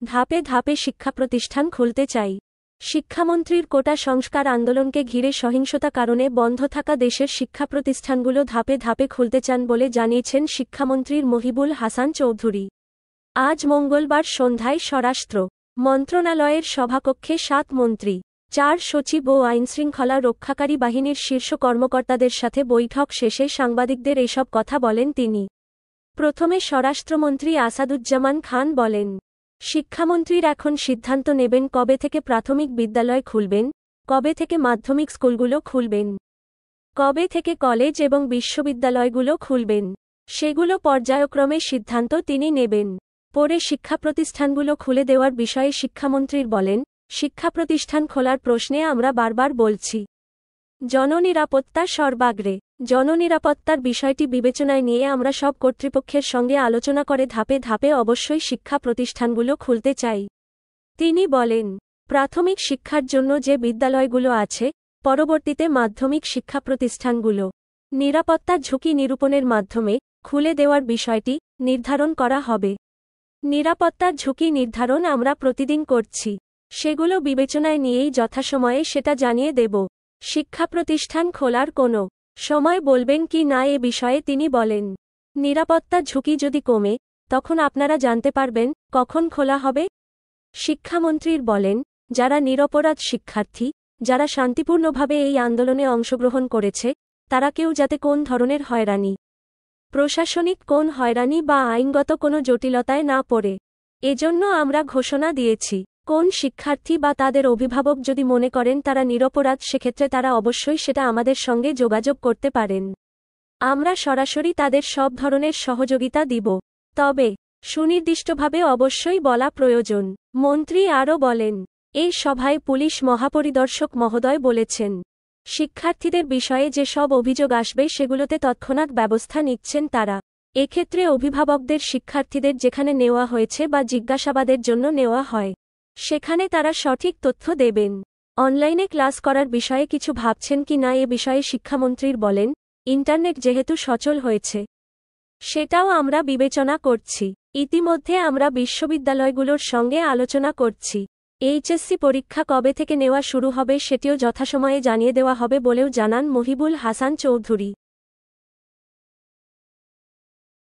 ধাপে ধাপে শিক্ষা প্রতিষ্ঠান খুলতে চাই। শিক্ষামন্ত্রীর কোটা সংস্কার আন্দোলনকে ঘিরে সহিংসতা কারণে বন্ধ থাকা দেশের শিক্ষা প্রতিষ্ঠানগুলো ধাপে ধাপে খুলতে চান বলে জানিয়েছেন শিক্ষামন্ত্রীর মহিবুল হাসান চৌধুরী। আজ মঙ্গলবার সন্ধ্যায় স্বরাষ্ট্র মন্ত্রণালয়ের সভাকক্ষে ৭ মন্ত্রী, ৪ সচিব ও আইনশৃঙ্খলা রক্ষাকারী বাহিনীর শীর্ষ কর্মকর্তাদের সাথে বৈঠক শেষে সাংবাদিকদের এসব কথা বলেন তিনি। প্রথমে স্বরাষ্ট্রমন্ত্রী আসাদুজ্জামান খান বলেন, শিক্ষামন্ত্রীর এখন সিদ্ধান্ত নেবেন কবে থেকে প্রাথমিক বিদ্যালয় খুলবেন, কবে থেকে মাধ্যমিক স্কুলগুলো খুলবেন, কবে থেকে কলেজ এবং বিশ্ববিদ্যালয়গুলো খুলবেন। সেগুলো পর্যায়ক্রমে সিদ্ধান্ত তিনি নেবেন। পরে শিক্ষা প্রতিষ্ঠানগুলো খুলে দেওয়ার বিষয়ে শিক্ষামন্ত্রীর বলেন, শিক্ষা প্রতিষ্ঠান খোলার প্রশ্নে আমরা বারবার বলছি, জননিরাপত্তা সর্বাগ্রে। জননিরাপত্তার বিষয়টি বিবেচনায় নিয়ে আমরা সব কর্তৃপক্ষের সঙ্গে আলোচনা করে ধাপে ধাপে অবশ্যই শিক্ষা প্রতিষ্ঠানগুলো খুলতে চাই। তিনি বলেন, প্রাথমিক শিক্ষার জন্য যে বিদ্যালয়গুলো আছে, পরবর্তীতে মাধ্যমিক শিক্ষা প্রতিষ্ঠানগুলো নিরাপত্তার ঝুঁকি নিরূপণের মাধ্যমে খুলে দেওয়ার বিষয়টি নির্ধারণ করা হবে। নিরাপত্তার ঝুঁকি নির্ধারণ আমরা প্রতিদিন করছি। সেগুলো বিবেচনায় নিয়েই যথাসময়ে সেটা জানিয়ে দেব। শিক্ষা প্রতিষ্ঠান খোলার কোনো সময় বলবেন কি না এ বিষয়ে তিনি বলেন, নিরাপত্তা ঝুঁকি যদি কমে, তখন আপনারা জানতে পারবেন কখন খোলা হবে। শিক্ষামন্ত্রীর বলেন, যারা নিরপরাধ শিক্ষার্থী, যারা শান্তিপূর্ণভাবে এই আন্দোলনে অংশগ্রহণ করেছে, তারা কেউ যাতে কোন ধরনের হয়রানি, প্রশাসনিক কোন হয়রানি বা আইনগত কোনো জটিলতায় না পড়ে, এজন্য আমরা ঘোষণা দিয়েছি। কোন শিক্ষার্থী বা তাদের অভিভাবক যদি মনে করেন তারা নিরপরাধ, সেক্ষেত্রে তারা অবশ্যই সেটা আমাদের সঙ্গে যোগাযোগ করতে পারেন। আমরা সরাসরি তাদের সব ধরনের সহযোগিতা দিব। তবে সুনির্দিষ্টভাবে অবশ্যই বলা প্রয়োজন। মন্ত্রী আরও বলেন, এই সভায় পুলিশ মহাপরিদর্শক মহোদয় বলেছেন, শিক্ষার্থীদের বিষয়ে যে সব অভিযোগ আসবে সেগুলোতে তৎক্ষণাৎ ব্যবস্থা নিচ্ছেন তারা। এক্ষেত্রে অভিভাবকদের শিক্ষার্থীদের যেখানে নেওয়া হয়েছে বা জিজ্ঞাসাবাদের জন্য নেওয়া হয়, সেখানে তারা সঠিক তথ্য দেবেন। অনলাইনে ক্লাস করার বিষয়ে কিছু ভাবছেন কি না এ বিষয়ে শিক্ষামন্ত্রীর বলেন, ইন্টারনেট যেহেতু সচল হয়েছে, সেটাও আমরা বিবেচনা করছি। ইতিমধ্যে আমরা বিশ্ববিদ্যালয়গুলোর সঙ্গে আলোচনা করছি। এইচএসসি পরীক্ষা কবে থেকে নেওয়া শুরু হবে সেটিও যথাসময়ে জানিয়ে দেওয়া হবে বলেও জানান মহিবুল হাসান চৌধুরী।